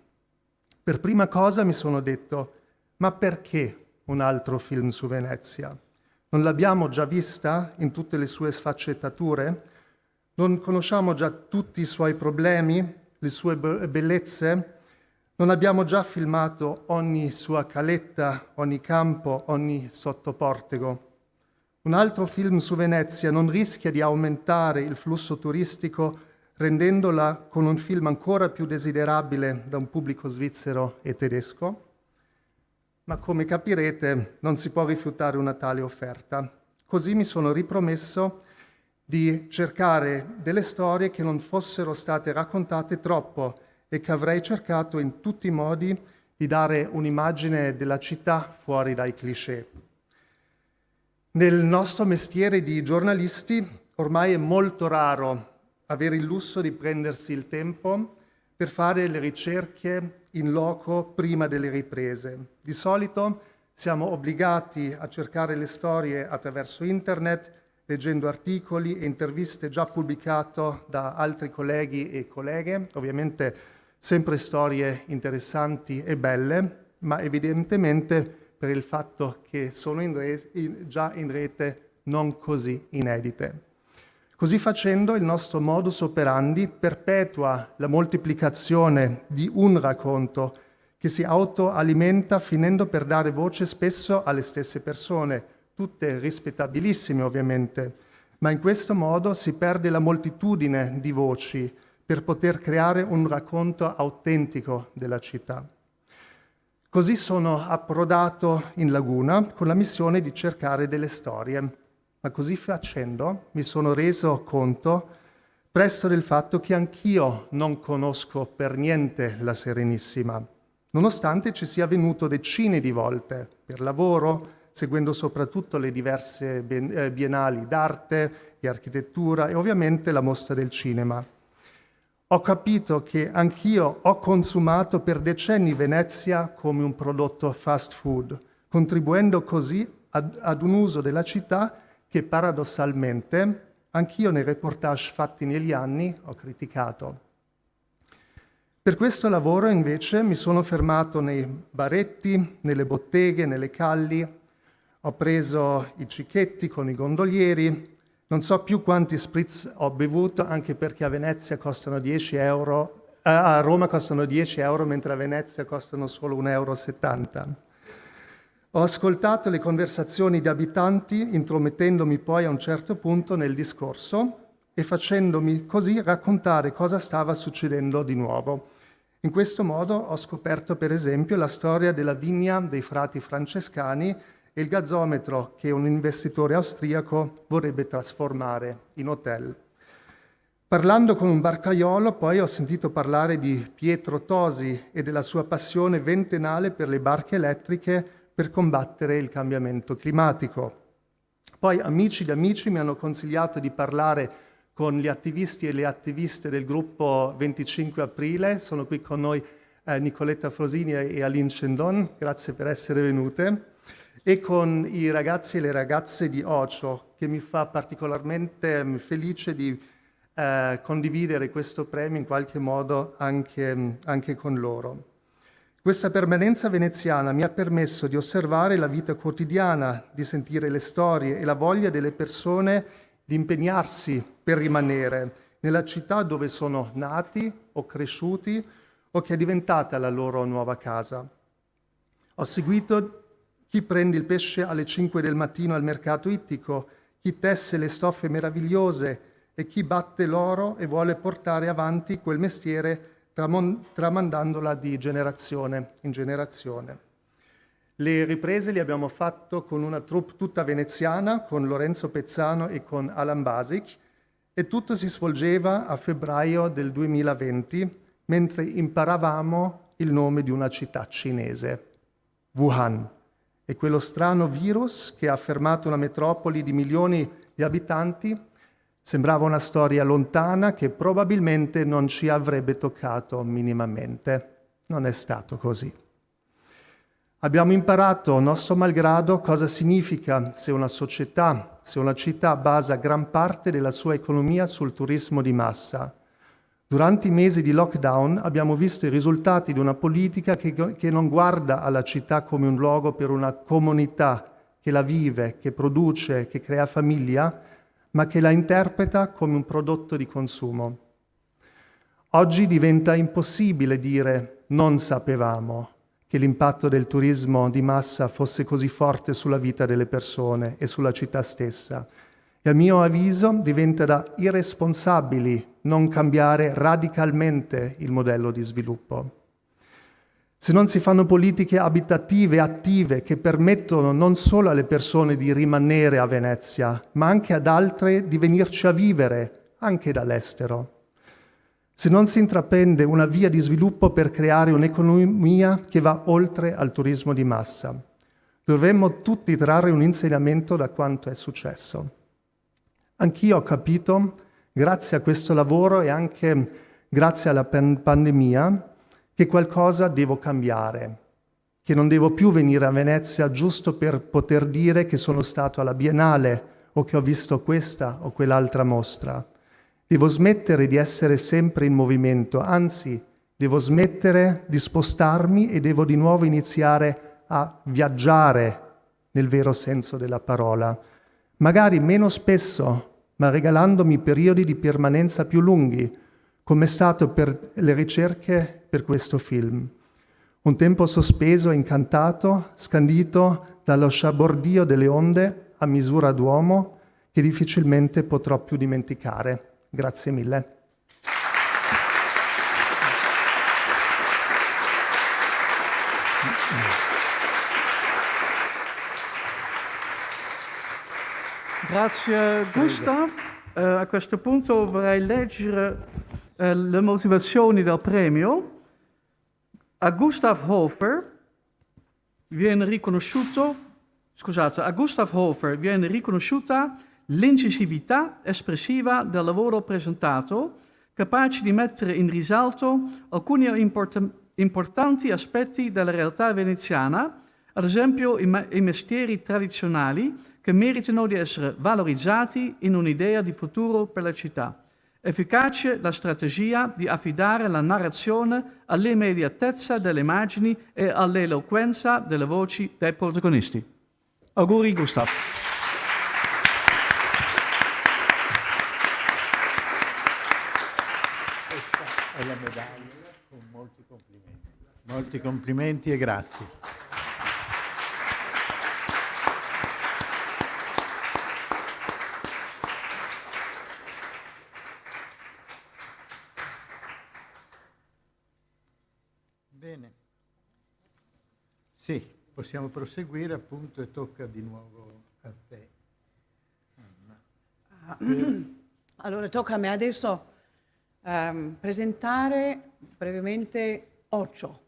S6: Per prima cosa mi sono detto, ma perché un altro film su Venezia? Non l'abbiamo già vista in tutte le sue sfaccettature? Non conosciamo già tutti i suoi problemi, le sue bellezze? Non abbiamo già filmato ogni sua caletta, ogni campo, ogni sottoportico? Un altro film su Venezia non rischia di aumentare il flusso turistico rendendola con un film ancora più desiderabile da un pubblico svizzero e tedesco? Ma come capirete non si può rifiutare una tale offerta. Così mi sono ripromesso di cercare delle storie che non fossero state raccontate troppo e che avrei cercato in tutti i modi di dare un'immagine della città fuori dai cliché. Nel nostro mestiere di giornalisti ormai è molto raro avere il lusso di prendersi il tempo per fare le ricerche in loco prima delle riprese. Di solito siamo obbligati a cercare le storie attraverso internet, leggendo articoli e interviste già pubblicate da altri colleghi e colleghe, ovviamente sempre storie interessanti e belle, ma evidentemente per il fatto che sono già in rete non così inedite. Così facendo il nostro modus operandi perpetua la moltiplicazione di un racconto che si autoalimenta finendo per dare voce spesso alle stesse persone, tutte rispettabilissime ovviamente, ma in questo modo si perde la moltitudine di voci per poter creare un racconto autentico della città. Così sono approdato in Laguna con la missione di cercare delle storie, ma così facendo mi sono reso conto presto del fatto che anch'io non conosco per niente la Serenissima, nonostante ci sia venuto decine di volte per lavoro, seguendo soprattutto le diverse biennali d'arte, di architettura e ovviamente la mostra del cinema. Ho capito che anch'io ho consumato per decenni Venezia come un prodotto fast food, contribuendo così ad un uso della città che paradossalmente anch'io nei reportage fatti negli anni ho criticato. Per questo lavoro invece mi sono fermato nei baretti, nelle botteghe, nelle calli, ho preso i cicchetti con i gondolieri, non so più quanti spritz ho bevuto, anche perché a Venezia costano 10 euro, a Roma costano 10 euro, mentre a Venezia costano solo 1,70 euro. Ho ascoltato le conversazioni di abitanti, intromettendomi poi a un certo punto nel discorso e facendomi così raccontare cosa stava succedendo di nuovo. In questo modo ho scoperto, per esempio, la storia della vigna dei frati francescani e il gazzometro che un investitore austriaco vorrebbe trasformare in hotel. Parlando con un barcaiolo, poi ho sentito parlare di Pietro Tosi e della sua passione ventennale per le barche elettriche per combattere il cambiamento climatico. Poi amici di amici mi hanno consigliato di parlare con gli attivisti e le attiviste del gruppo 25 aprile. Sono qui con noi Nicoletta Frosini e Aline Cendon, grazie per essere venute, e con i ragazzi e le ragazze di Ocio, che mi fa particolarmente felice di condividere questo premio in qualche modo anche con loro. Questa permanenza veneziana mi ha permesso di osservare la vita quotidiana, di sentire le storie e la voglia delle persone di impegnarsi per rimanere nella città dove sono nati o cresciuti o che è diventata la loro nuova casa. Ho seguito chi prende il pesce alle 5 del mattino al mercato ittico, chi tesse le stoffe meravigliose e chi batte l'oro e vuole portare avanti quel mestiere tramandandola di generazione in generazione. Le riprese le abbiamo fatto con una troupe tutta veneziana, con Lorenzo Pezzano e con Alan Basic, e tutto si svolgeva a febbraio del 2020, mentre imparavamo il nome di una città cinese, Wuhan, e quello strano virus che ha fermato una metropoli di milioni di abitanti. Sembrava una storia lontana che probabilmente non ci avrebbe toccato minimamente. Non è stato così. Abbiamo imparato, nostro malgrado, cosa significa se una società, se una città basa gran parte della sua economia sul turismo di massa. Durante i mesi di lockdown abbiamo visto i risultati di una politica che non guarda alla città come un luogo per una comunità che la vive, che produce, che crea famiglia, ma che la interpreta come un prodotto di consumo. Oggi diventa impossibile dire non sapevamo che l'impatto del turismo di massa fosse così forte sulla vita delle persone e sulla città stessa. E a mio avviso diventa da irresponsabili non cambiare radicalmente il modello di sviluppo. Se non si fanno politiche abitative attive che permettono non solo alle persone di rimanere a Venezia, ma anche ad altre di venirci a vivere, anche dall'estero. Se non si intraprende una via di sviluppo per creare un'economia che va oltre al turismo di massa, dovremmo tutti trarre un insegnamento da quanto è successo. Anch'io ho capito, grazie a questo lavoro e anche grazie alla pandemia, che qualcosa devo cambiare, che non devo più venire a Venezia giusto per poter dire che sono stato alla Biennale o che ho visto questa o quell'altra mostra. Devo smettere di essere sempre in movimento, anzi, devo smettere di spostarmi e devo di nuovo iniziare a viaggiare nel vero senso della parola. Magari meno spesso, ma regalandomi periodi di permanenza più lunghi, come è stato per le ricerche per questo film. Un tempo sospeso e incantato, scandito dallo sciabordio delle onde a misura d'uomo che difficilmente potrò più dimenticare. Grazie mille.
S5: Grazie Gustav. A questo punto vorrei leggere le motivazioni del premio. A Gustav Hofer viene riconosciuta l'incisività espressiva del lavoro presentato, capace di mettere in risalto alcuni importanti aspetti della realtà veneziana, ad esempio i mestieri tradizionali che meritano di essere valorizzati in un'idea di futuro per la città. Efficace la strategia di affidare la narrazione all'immediatezza delle immagini e all'eloquenza delle voci dei protagonisti. Auguri Gustav.
S1: Questa è la medaglia con molti complimenti. Molti complimenti e grazie. Bene. Sì, possiamo proseguire appunto e tocca di nuovo a te.
S2: Allora tocca a me adesso presentare brevemente OCCIO,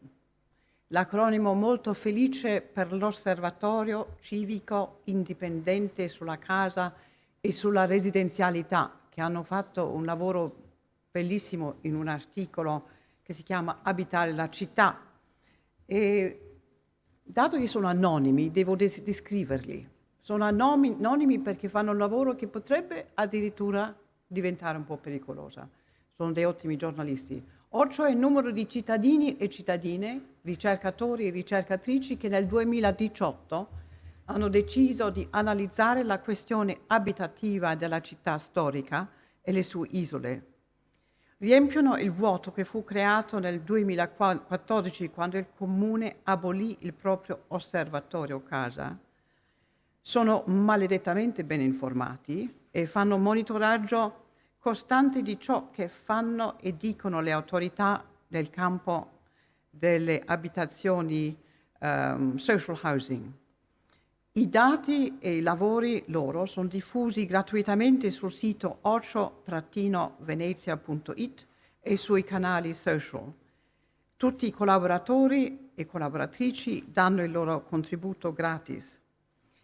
S2: l'acronimo molto felice per l'Osservatorio Civico Indipendente sulla Casa e sulla Residenzialità, che hanno fatto un lavoro bellissimo in un articolo che si chiama Abitare la città. E dato che sono anonimi, devo descriverli. Sono anonimi perché fanno un lavoro che potrebbe addirittura diventare un po' pericolosa. Sono dei ottimi giornalisti. OCCIO è il numero di cittadini e cittadine, ricercatori e ricercatrici che nel 2018 hanno deciso di analizzare la questione abitativa della città storica e le sue isole. Riempiono il vuoto che fu creato nel 2014 quando il Comune abolì il proprio osservatorio casa. Sono maledettamente ben informati e fanno monitoraggio costante di ciò che fanno e dicono le autorità nel campo delle abitazioni social housing. I dati e i lavori loro sono diffusi gratuitamente sul sito occio-venezia.it e sui canali social. Tutti i collaboratori e collaboratrici danno il loro contributo gratis.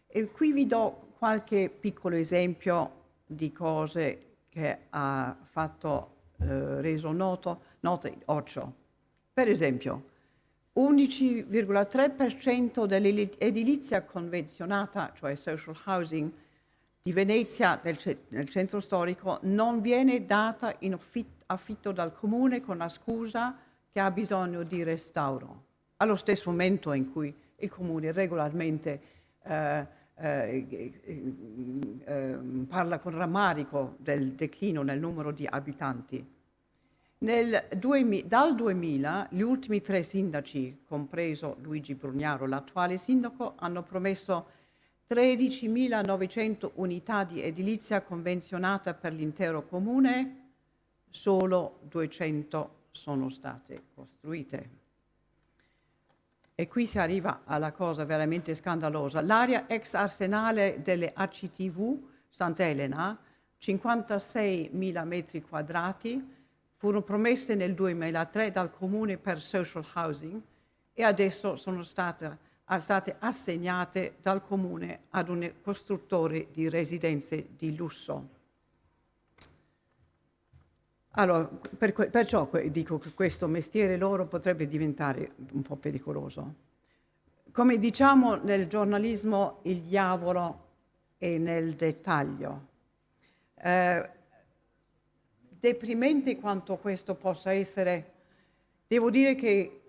S2: E qui vi do qualche piccolo esempio di cose che ha fatto reso note OCCIO. Per esempio, 11,3% dell'edilizia convenzionata, cioè social housing, di Venezia nel centro storico non viene data in affitto dal comune con la scusa che ha bisogno di restauro, allo stesso momento in cui il comune regolarmente parla con rammarico del declino nel numero di abitanti. Dal 2000 gli ultimi 3 sindaci, compreso Luigi Brugnaro, l'attuale sindaco, hanno promesso 13.900 unità di edilizia convenzionata per l'intero comune, solo 200 sono state costruite. E qui si arriva alla cosa veramente scandalosa. L'area ex arsenale delle ACTV Sant'Elena, 56.000 metri quadrati, furono promesse nel 2003 dal Comune per social housing e adesso sono state assegnate dal Comune ad un costruttore di residenze di lusso. Allora, perciò dico che questo mestiere loro potrebbe diventare un po' pericoloso. Come diciamo nel giornalismo, il diavolo è nel dettaglio. Deprimente quanto questo possa essere, devo dire che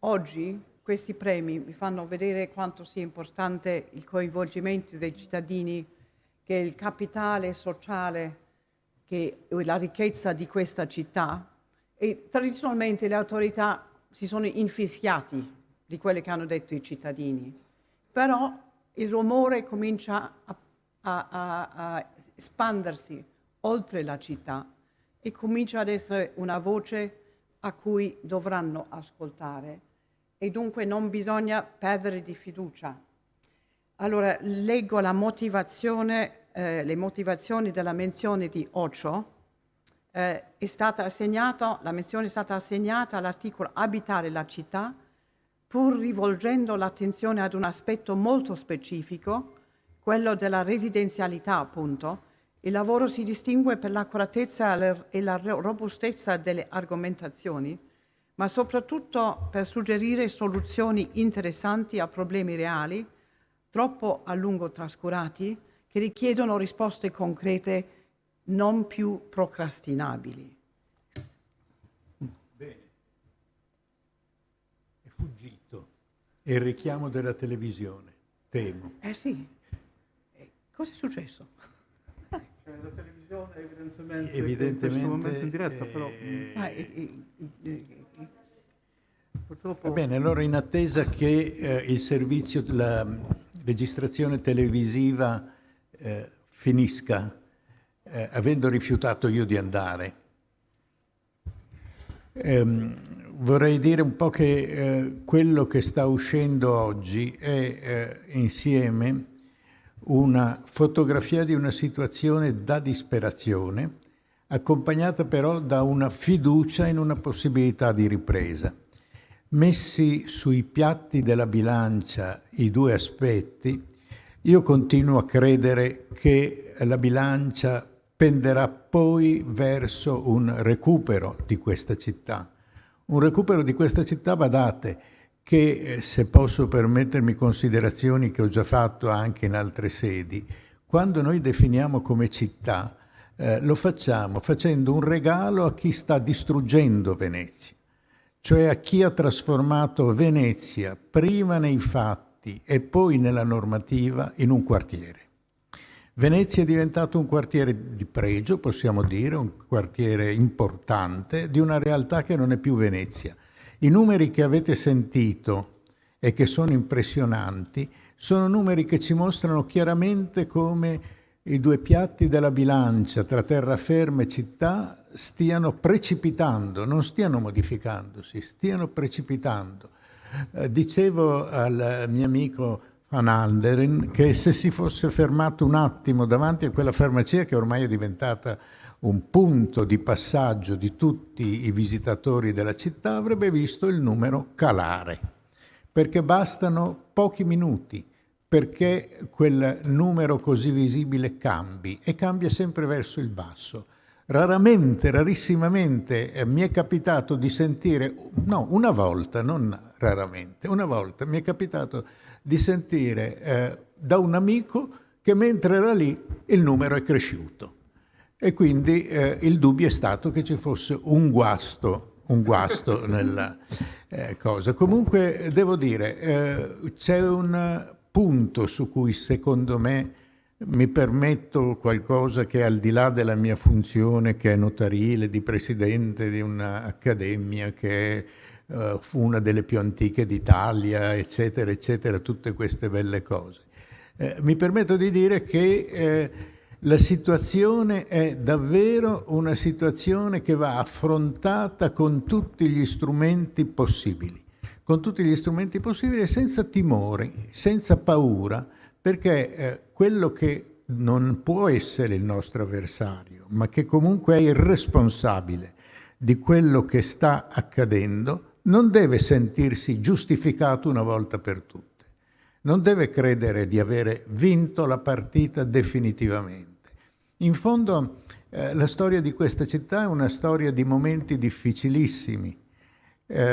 S2: oggi questi premi mi fanno vedere quanto sia importante il coinvolgimento dei cittadini, che il capitale sociale, che la ricchezza di questa città, e tradizionalmente le autorità si sono infischiati di quello che hanno detto i cittadini, però il rumore comincia a espandersi oltre la città e comincia ad essere una voce a cui dovranno ascoltare e dunque non bisogna perdere di fiducia. Allora leggo la motivazione, le motivazioni della menzione di OCCIO. La menzione è stata assegnata all'articolo Abitare la città, pur rivolgendo l'attenzione ad un aspetto molto specifico, quello della residenzialità appunto. Il lavoro si distingue per l'accuratezza e la robustezza delle argomentazioni, ma soprattutto per suggerire soluzioni interessanti a problemi reali, troppo a lungo trascurati, che richiedono risposte concrete non più procrastinabili.
S1: Bene. È fuggito. È il richiamo della televisione, temo.
S2: Sì. Cosa è successo?
S5: La televisione evidentemente in questo momento in diretta, però...
S2: Purtroppo...
S1: Va bene, allora in attesa che il servizio, la registrazione televisiva finisca, avendo rifiutato io di andare, vorrei dire un po' che quello che sta uscendo oggi è insieme una fotografia di una situazione da disperazione, accompagnata però da una fiducia in una possibilità di ripresa. Messi sui piatti della bilancia i due aspetti, io continuo a credere che la bilancia penderà poi verso un recupero di questa città. Un recupero di questa città, badate, che, se posso permettermi considerazioni che ho già fatto anche in altre sedi, quando noi definiamo come città, lo facciamo facendo un regalo a chi sta distruggendo Venezia, cioè a chi ha trasformato Venezia prima nei fatti e poi nella normativa in un quartiere. Venezia è diventato un quartiere di pregio, possiamo dire, un quartiere importante di una realtà che non è più Venezia. I numeri che avete sentito e che sono impressionanti sono numeri che ci mostrano chiaramente come i due piatti della bilancia tra terraferma e città stiano precipitando, non stiano modificandosi, stiano precipitando. Dicevo al mio amico Van Alderen che se si fosse fermato un attimo davanti a quella farmacia che ormai è diventata un punto di passaggio di tutti i visitatori della città, avrebbe visto il numero calare, perché bastano pochi minuti perché quel numero così visibile cambi, e cambia sempre verso il basso. Raramente, rarissimamente mi è capitato di sentire, no, una volta, non raramente, una volta mi è capitato di sentire da un amico che mentre era lì il numero è cresciuto. E quindi il dubbio è stato che ci fosse un guasto nella cosa. Comunque devo dire, c'è un punto su cui secondo me mi permetto qualcosa che è al di là della mia funzione, che è notarile, di presidente di un'accademia che è una delle più antiche d'Italia, eccetera, eccetera, tutte queste belle cose. Mi permetto di dire che la situazione è davvero una situazione che va affrontata con tutti gli strumenti possibili, e senza timori, senza paura, perché quello che non può essere il nostro avversario, ma che comunque è il responsabile di quello che sta accadendo, non deve sentirsi giustificato una volta per tutte. Non deve credere di avere vinto la partita definitivamente. In fondo, la storia di questa città è una storia di momenti difficilissimi,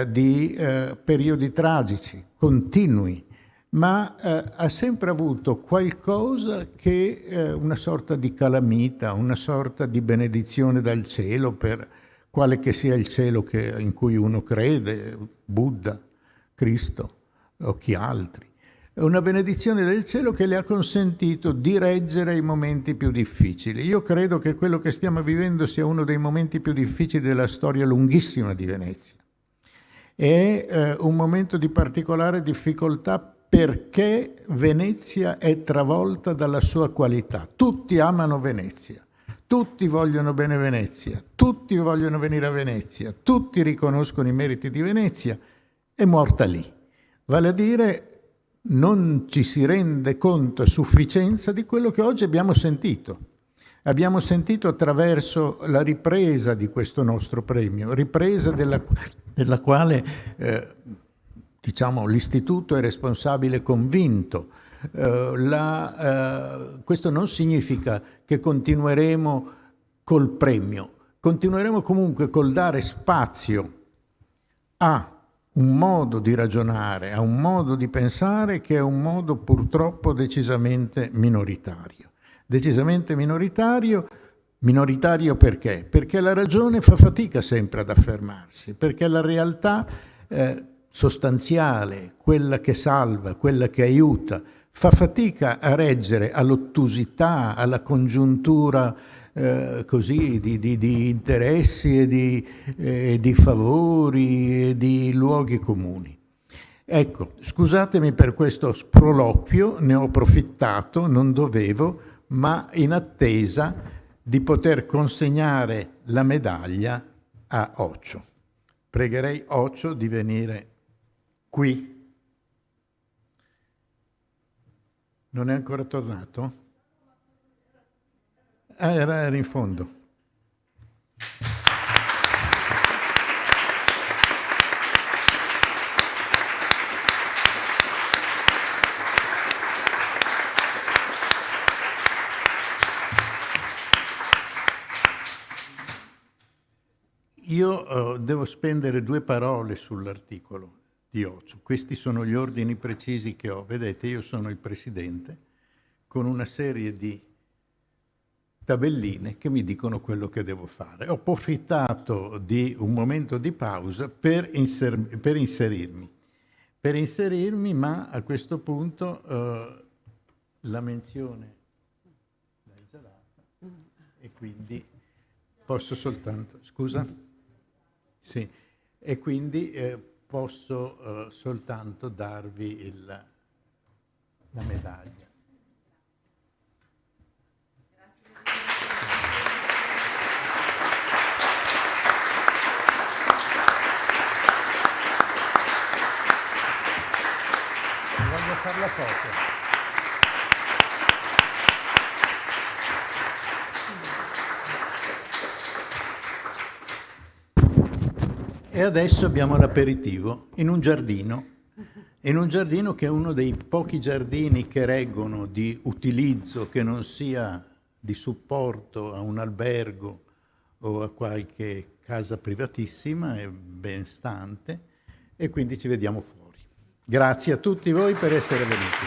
S1: di periodi tragici, continui, ma ha sempre avuto qualcosa che una sorta di calamita, una sorta di benedizione dal cielo, per quale che sia il cielo in cui uno crede, Buddha, Cristo o chi altri. Una benedizione del cielo che le ha consentito di reggere i momenti più difficili. Io credo che quello che stiamo vivendo sia uno dei momenti più difficili della storia lunghissima di Venezia. È un momento di particolare difficoltà perché Venezia è travolta dalla sua qualità. Tutti amano Venezia, tutti vogliono bene Venezia, tutti vogliono venire a Venezia, tutti riconoscono i meriti di Venezia, è morta lì. Vale a dire, non ci si rende conto a sufficienza di quello che oggi abbiamo sentito. Abbiamo sentito attraverso la ripresa di questo nostro premio, ripresa della quale l'istituto è responsabile convinto. Questo non significa che continueremo col premio, continueremo comunque col dare spazio a un modo di ragionare, a un modo di pensare che è un modo purtroppo decisamente minoritario, Minoritario perché? Perché la ragione fa fatica sempre ad affermarsi, perché la realtà sostanziale, quella che salva, quella che aiuta, fa fatica a reggere all'ottusità, alla congiuntura così di interessi e di favori e di luoghi comuni. Ecco, scusatemi per questo sproloquio, ne ho approfittato, non dovevo, ma in attesa di poter consegnare la medaglia a Ocio. Pregherei Ocio di venire qui. Non è ancora tornato? Ah, era in fondo. Io devo spendere 2 parole sull'articolo di Ocio. Questi sono gli ordini precisi che ho. Vedete, io sono il presidente con una serie di tabelline che mi dicono quello che devo fare. Ho approfittato di un momento di pausa per inserirmi, ma a questo punto la menzione l'hai già data e quindi posso soltanto... Scusa? Sì, e quindi posso soltanto darvi la medaglia. Voglio fare la foto. E adesso abbiamo l'aperitivo in un giardino che è uno dei pochi giardini che reggono di utilizzo che non sia di supporto a un albergo o a qualche casa privatissima, è benstante, e quindi ci vediamo fuori. Grazie a tutti voi per essere venuti.